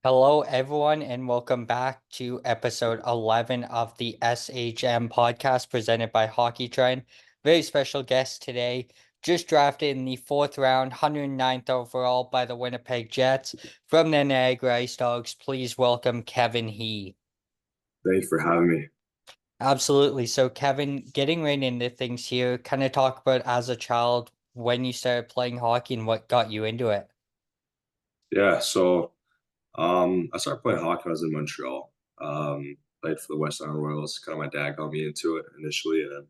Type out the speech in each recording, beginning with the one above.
Hello, everyone, and welcome back to episode 11 of the SHM podcast presented by Hockey Trend. Very special guest today, just drafted in the fourth round, 109th overall by the Winnipeg Jets from the Niagara IceDogs. Please welcome Kevin He. Thanks for having me. Absolutely. So, Kevin, getting right into things here, kind of talk about as a child when you started playing hockey and what got you into it. I started playing hockey when I was in Montreal. Played for the West Island Royals. Kind of my dad got me into it initially, and then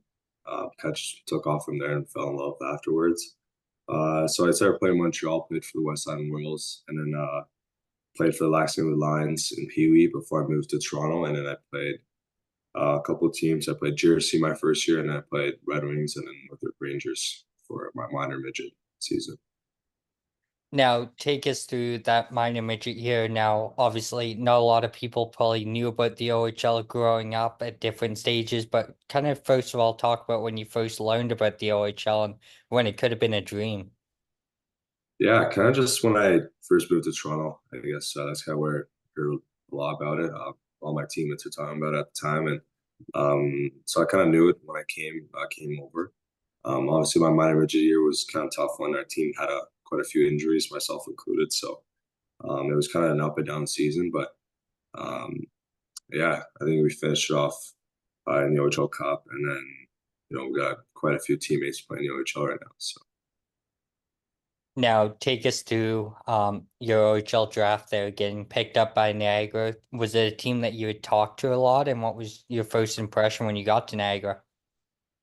kind of just took off from there and fell in love afterwards. So I started playing in Montreal, played for the West Island Royals, and then played for the Lac-Saint-Louis Lions in Pee Wee before I moved to Toronto. And then I played a couple of teams. I played Jersey my first year, and then I played Red Wings and then Northrop Rangers for my minor midget season. Now, take us through that minor midget year. Now, obviously, not a lot of people probably knew about the OHL growing up at different stages, but kind of first of all, talk about when you first learned about the OHL and when it could have been a dream. Yeah, kind of just when I first moved to Toronto, I guess that's kind of where I heard a lot about it. All my teammates were talking about it at the time, and so I kind of knew it when I came over. Obviously, my minor midget year was kind of tough when our team had quite a few injuries, myself included. So it was kind of an up and down season, but um, yeah, I think we finished it off in the OHL Cup, and then we got quite a few teammates playing the OHL right now. So. Now, take us through your OHL draft there, getting picked up by Niagara. Was it a team that you had talked to a lot, and what was your first impression when you got to Niagara?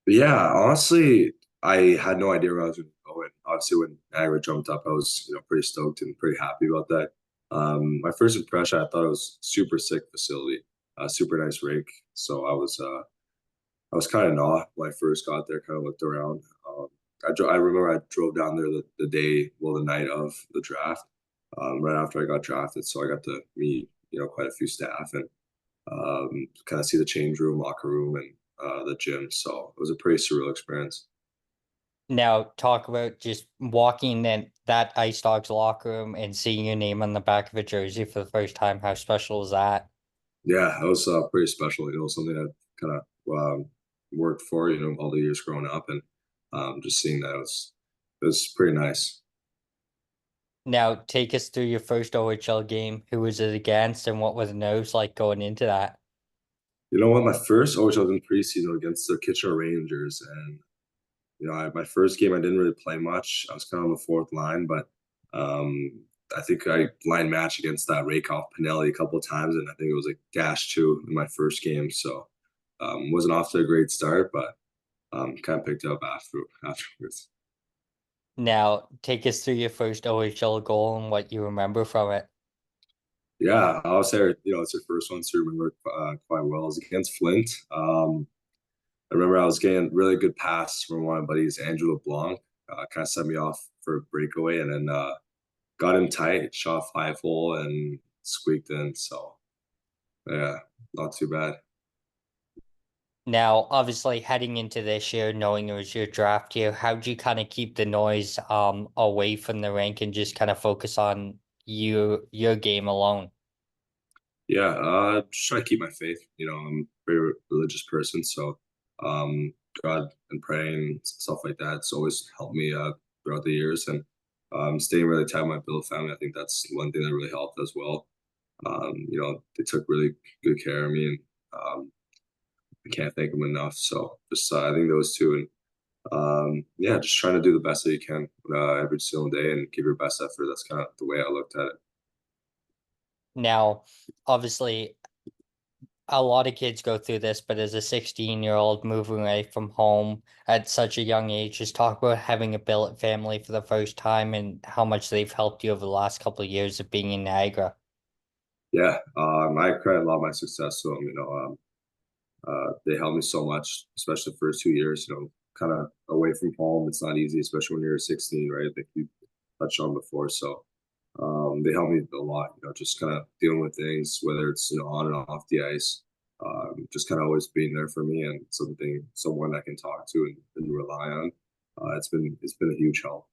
But yeah, honestly, I had no idea where I was going to go. And obviously, when Niagara jumped up, I was pretty stoked and pretty happy about that. My first impression, I thought it was super sick facility, super nice rink. So I was kind of in awe when I first got there. Kind of looked around. I remember I drove down there the day, well, the night of the draft, right after I got drafted. So I got to meet quite a few staff and kind of see the change room, locker room, and the gym. So it was a pretty surreal experience. Now, talk about just walking in that Ice Dogs locker room and seeing your name on the back of a jersey for the first time. How special was that? Yeah, that was pretty special. Something I kind of worked for, all the years growing up, and just seeing that it was pretty nice. Now, take us through your first OHL game. Who was it against, and what were the nerves like going into that? You know what? My first OHL was in preseason against the Kitchener Rangers, and my first game I didn't really play much. I was kind of on the fourth line, but I think I line match against that Rakoff Pinelli a couple of times, and I think it was a gash two in my first game. So wasn't off to a great start, but kind of picked it up afterwards. Now, take us through your first OHL goal and what you remember from it. Yeah, I'll say it's your first one to remember quite well. It was against Flint. I remember I was getting really good pass from one of my buddies, Andrew LeBlanc. Kind of set me off for a breakaway, and then got him tight, shot 5 hole, and squeaked in. So yeah, not too bad. Now, obviously, heading into this year, knowing it was your draft year, how'd you kind of keep the noise away from the rink and just kind of focus on your game alone? Yeah, just try to keep my faith. I'm a very religious person, so um, God and praying stuff like that. It's always helped me throughout the years, and staying really tight with my Bill family. I think that's one thing that really helped as well. They took really good care of me, and I can't thank them enough. So just I think those two, and yeah, just trying to do the best that you can every single day and give your best effort. That's kind of the way I looked at it. Now, obviously, a lot of kids go through this, but as a 16-year-old moving away from home at such a young age, just talk about having a billet family for the first time and how much they've helped you over the last couple of years of being in Niagara. Yeah, I credit a lot of my success to them. They helped me so much, especially the first 2 years. Kind of away from home, it's not easy, especially when you're 16, right? I think you touched on before. So they helped me a lot. Just kind of dealing with things, whether it's on and off the ice. Just kind of always being there for me and someone I can talk to and rely on. It's been a huge help.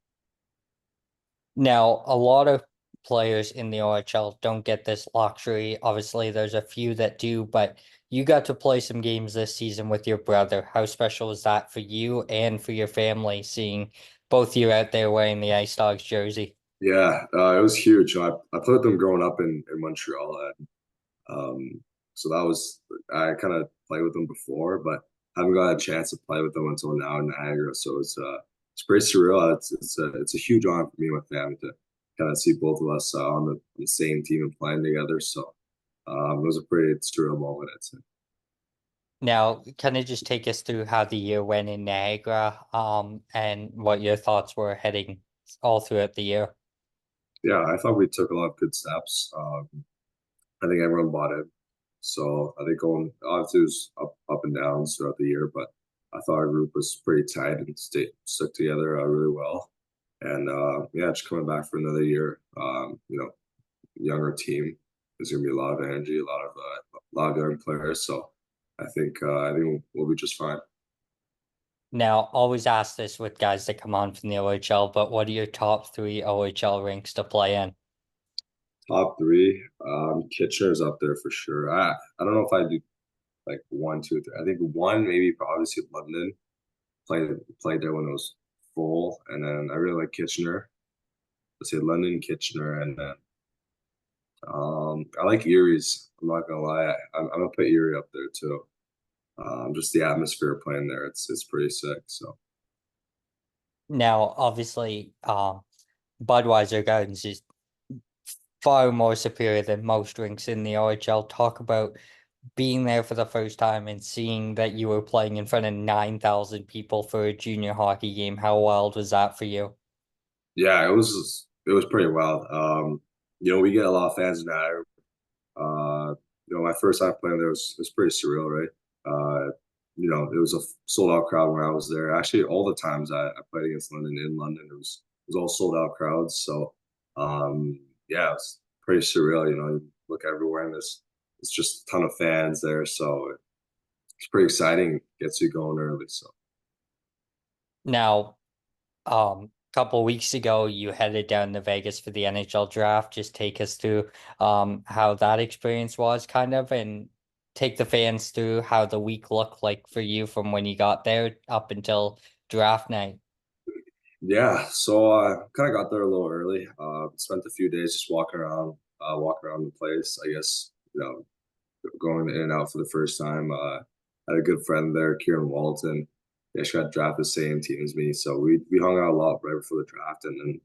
Now, a lot of players in the OHL don't get this luxury. Obviously, there's a few that do, but you got to play some games this season with your brother. How special was that for you and for your family, seeing both you out there wearing the IceDogs jersey? Yeah, it was huge. I played with them growing up in Montreal, and so that was I kind of played with them before, but haven't got a chance to play with them until now in Niagara. So it's pretty surreal. It's a huge honor for me and my family to kind of see both of us on the same team and playing together. So it was a pretty surreal moment, I'd say. Now, can you just take us through how the year went in Niagara, and what your thoughts were heading all throughout the year? Yeah, I thought we took a lot of good steps. I think everyone bought in. So I think going obviously it was up and downs throughout the year, but I thought our group was pretty tight and stuck together really well. And yeah, just coming back for another year, younger team. There's gonna be a lot of energy, a lot of young players. So I think we'll be just fine. Now, always ask this with guys that come on from the OHL, but what are your top three OHL rinks to play in? Top three, Kitchener's up there for sure. I don't know if I do like one, two, three. I think one maybe obviously London. Played there when it was full, and then I really like Kitchener. Let's say London, Kitchener, and then I like Erie's. I'm not gonna lie, I'm gonna put Erie up there too. Just the atmosphere playing there, it's pretty sick. So Now, obviously, Budweiser Gardens is far more superior than most rinks in the OHL. Talk about being there for the first time and seeing that you were playing in front of 9,000 people for a junior hockey game. How wild was that for you? yeah, it was pretty wild. We get a lot of fans now. My first time playing there was pretty surreal, right? It was a sold out crowd when I was there. Actually, all the times I played against London in London, it was all sold out crowds. So, yeah, it's pretty surreal. You look everywhere and it's just a ton of fans there. So it's pretty exciting. Gets you going early. So. Now, couple weeks ago, you headed down to Vegas for the NHL draft. Just take us through how that experience was, kind of, and take the fans through how the week looked like for you from when you got there up until draft night. Yeah, so I kind of got there a little early. Spent a few days just walking around the place. I guess going in and out for the first time. Had a good friend there, Kieran Walton. Yeah, she got drafted the same team as me, so we hung out a lot right before the draft, and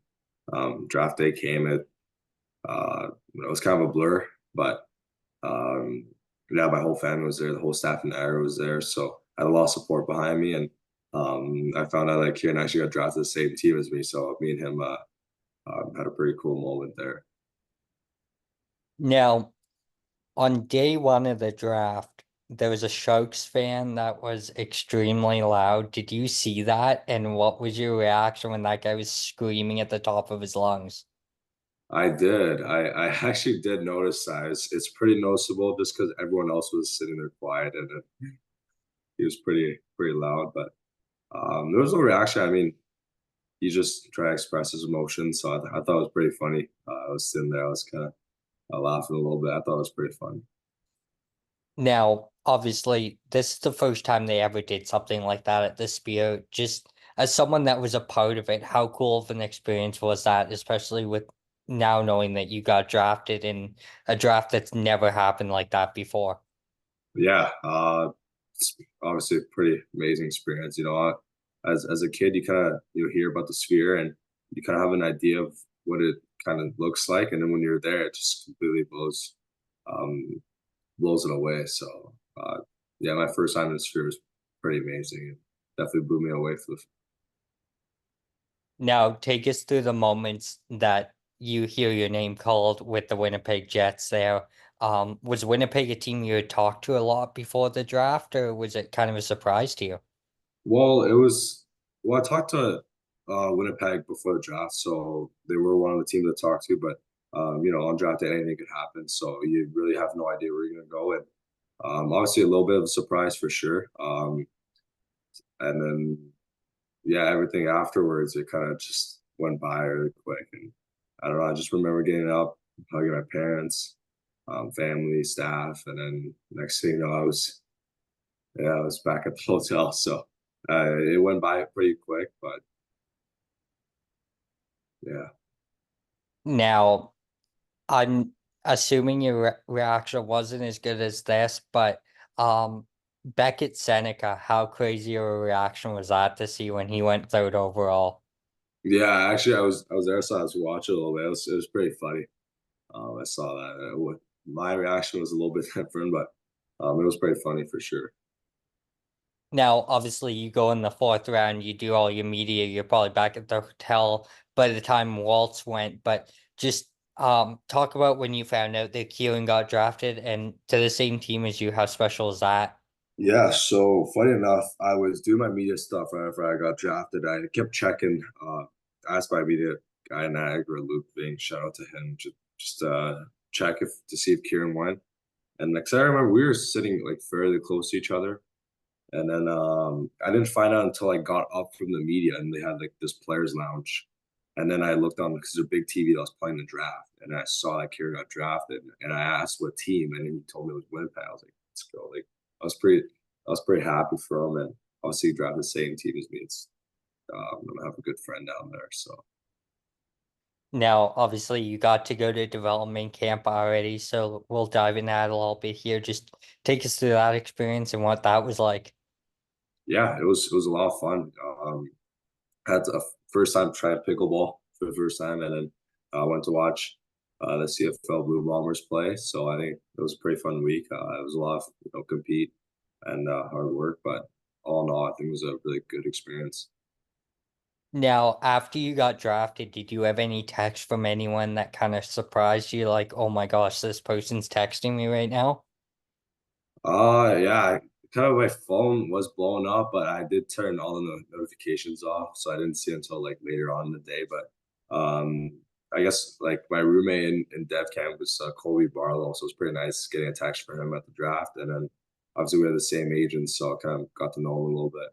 then draft day came. It was kind of a blur, but um, yeah, my whole family was there, the whole staff in Niagara was there, so I had a lot of support behind me, and I found out that Kieran actually got drafted the same team as me, so me and him had a pretty cool moment there. Now, on day one of the draft, there was a Sharks fan that was extremely loud. Did you see that? And what was your reaction when that guy was screaming at the top of his lungs? I did. I actually did notice that. It's pretty noticeable just because everyone else was sitting there quiet and he was pretty loud. But there was no reaction. I mean, he just tried to express his emotions, so I thought it was pretty funny. I was sitting there, I was kind of laughing a little bit. I thought it was pretty funny. Now, obviously, this is the first time they ever did something like that at the Spear. Just as someone that was a part of it, how cool of an experience was that, especially with now knowing that you got drafted in a draft that's never happened like that before? Yeah, it's obviously a pretty amazing experience. As a kid, you kind of hear about the sphere and you kind of have an idea of what it kind of looks like, and then when you're there, it just completely um, blows it away. So yeah, my first time in the sphere was pretty amazing. It definitely blew me away for the. Now, take us through the moments that you hear your name called with the Winnipeg Jets there. Was Winnipeg a team you had talked to a lot before the draft, or was it kind of a surprise to you? Well, it was. Well, I talked to Winnipeg before the draft, so they were one of the teams to talk to. But on draft day, anything could happen, so you really have no idea where you're going to go. And obviously, a little bit of a surprise for sure. And then yeah, everything afterwards, it kind of just went by really quick, and I don't know. I just remember getting up, hugging my parents, family, staff, and then next thing you know, I was back at the hotel. So it went by pretty quick, but yeah. Now, I'm assuming your reaction wasn't as good as this, but um, Beckett Seneca, how crazy of a reaction was that to see when he went third overall? Yeah, actually, I was there, so I was watching a little bit. It was pretty funny. I saw that. My reaction was a little bit different, but it was pretty funny for sure. Now, obviously, you go in the fourth round, you do all your media, you're probably back at the hotel by the time Waltz went, but just talk about when you found out that Keelan got drafted and to the same team as you, how special is that? Yeah, so funny enough, I was doing my media stuff right after I got drafted. I kept checking, asked my media guy in Niagara, Luke Ving, shout out to him, just check if to see if Kieran went. And next I remember we were sitting like fairly close to each other. And then I didn't find out until I got up from the media and they had like this players lounge. And then I looked on because there's a big TV that was playing the draft. And I saw that Kieran got drafted. And I asked what team, and he told me it was Winnipeg. I was like, let's go. Like I was pretty happy for him. And obviously he drafted the same team as me. It's I have a good friend down there. So Now, obviously, you got to go to development camp already, so we'll dive into that a little bit here. Just take us through that experience and what that was like. yeah, it was a lot of fun. Had a first time trying pickleball for the first time, and then I went to watch the CFL Blue Bombers play. So I think it was a pretty fun week. It was a lot of compete and hard work, but all in all, I think it was a really good experience. Now, after you got drafted, did you have any text from anyone that kind of surprised you, like, oh my gosh, this person's texting me right now? Yeah, kind of my phone was blowing up, but I did turn all the notifications off, so I didn't see it until like later on in the day. But I guess like my roommate in dev camp was Colby Barlow, so it was pretty nice getting a text from him at the draft, and then obviously we had the same agents, so I kind of got to know him a little bit.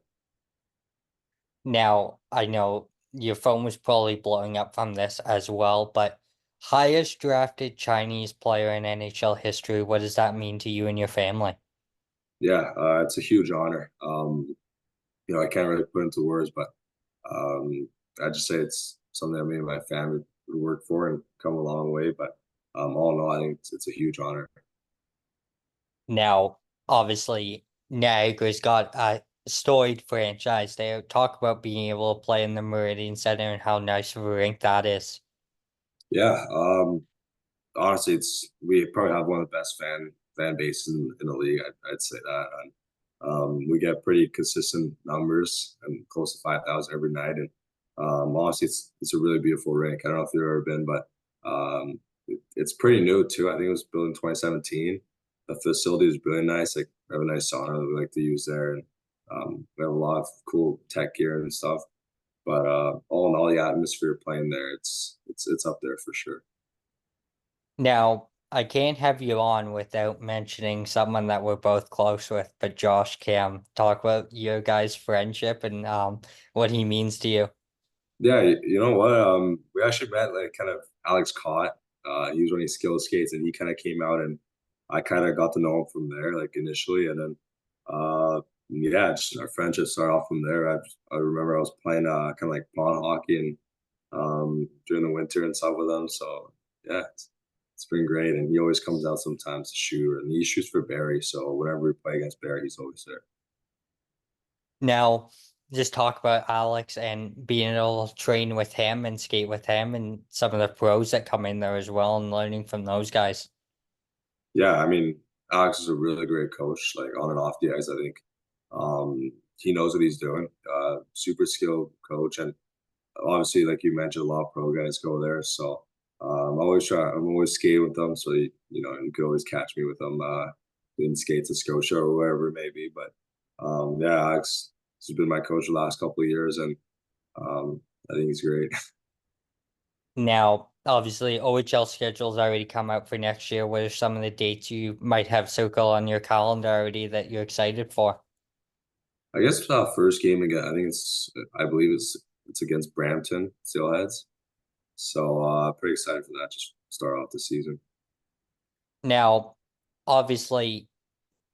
Now, I know your phone was probably blowing up from this as well, but highest drafted Chinese player in NHL history, what does that mean to you and your family? Yeah, it's a huge honor. I can't really put into words, but um, I just say it's something that me and my family would work for and come a long way. But all in all, I think it's a huge honor. Now, obviously, Niagara's got a storied franchise. They talk about being able to play in the Meridian Center and how nice of a rink that is. Yeah, honestly, it's we probably have one of the best fan bases in the league. I'd say that. And, we get pretty consistent numbers and close to 5,000 every night. And honestly, it's a really beautiful rink. I don't know if you've ever been, but it's pretty new too. I think it was built in 2017. The facility is really nice. Like we have a nice sauna that we like to use there, and we have a lot of cool tech gear and stuff. But all in all, the atmosphere playing there, it's up there for sure. Now, I can't have you on without mentioning someone that we're both close with, but Josh Cam. Talk about your guys' friendship and what he means to you. Yeah, you know what? We actually met like kind of Alex Cott. He was running skill skates, and he kind of came out, and I kind of got to know him from there, like initially, and then yeah, just our friendship started off from there. I remember I was playing kind of like pond hockey and during the winter and stuff with him. So yeah, it's been great, and he always comes out sometimes to shoot, and he shoots for Barry. So whenever we play against Barry, he's always there. Now, just talk about Alex and being able to train with him and skate with him and some of the pros that come in there as well and learning from those guys. Yeah, I mean, Alex is a really great coach, like on and off the ice. I think he knows what he's doing. Super skilled coach, and obviously, like you mentioned, a lot of pro guys go there. So I'm always skating with them. So you could always catch me with them in skates at Scotia or wherever it may be. But yeah, Alex has been my coach the last couple of years, and I think he's great. Now, obviously, OHL schedule's already come out for next year. What are some of the dates you might have circle on your calendar already that you're excited for? I guess first game again. I believe it's against Brampton Steelheads. So pretty excited for that. Just start off the season. Now, obviously,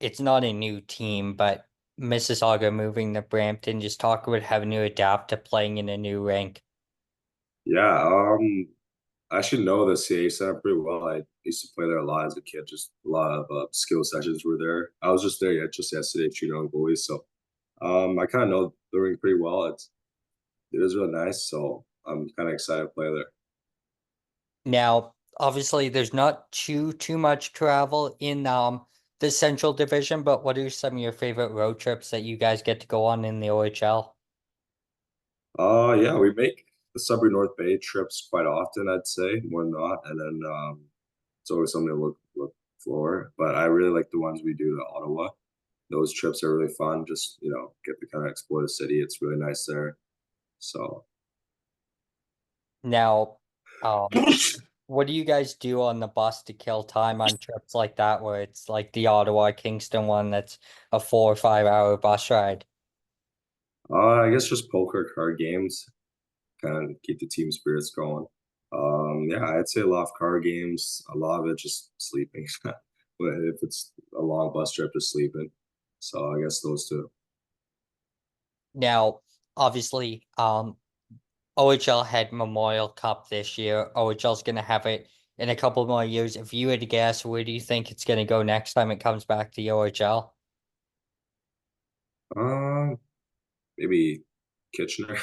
it's not a new team, but Mississauga moving to Brampton, just talk about having to adapt to playing in a new rink. Yeah, I should know the CA center pretty well. I used to play there a lot as a kid. Just a lot of skill sessions were there. I was just there just yesterday shooting on goalies, so I kind of know the rink pretty well. It is really nice, so I'm kind of excited to play there. Now, obviously, there's not too much travel in the Central Division, but what are some of your favorite road trips that you guys get to go on in the OHL? Yeah, we make the Sudbury North Bay trips quite often, I'd say, more than not. And then it's always something to look for. But I really like the ones we do to Ottawa. Those trips are really fun. Just, get to kind of explore the city. It's really nice there. So Now, what do you guys do on the bus to kill time on trips like that, where it's like the Ottawa Kingston one that's a 4 or 5 hour bus ride? I guess just poker card games, kind of keep the team spirits going. Yeah, I'd say a lot of card games, a lot of it just sleeping. But if it's a long bus trip, just sleeping. So I guess those two. Now, obviously, OHL had Memorial Cup this year. OHL's gonna have it in a couple more years. If you had to guess, where do you think it's gonna go next time it comes back to the OHL? Um, Maybe Kitchener.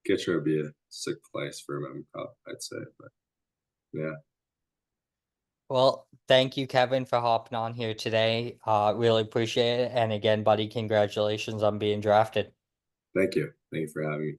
Kitchener would be a sick place for a Member Cup, I'd say. But yeah, Well, thank you, Kevin, for hopping on here today. Really appreciate it. And again, buddy, congratulations on being drafted. thank you. Thank you for having me.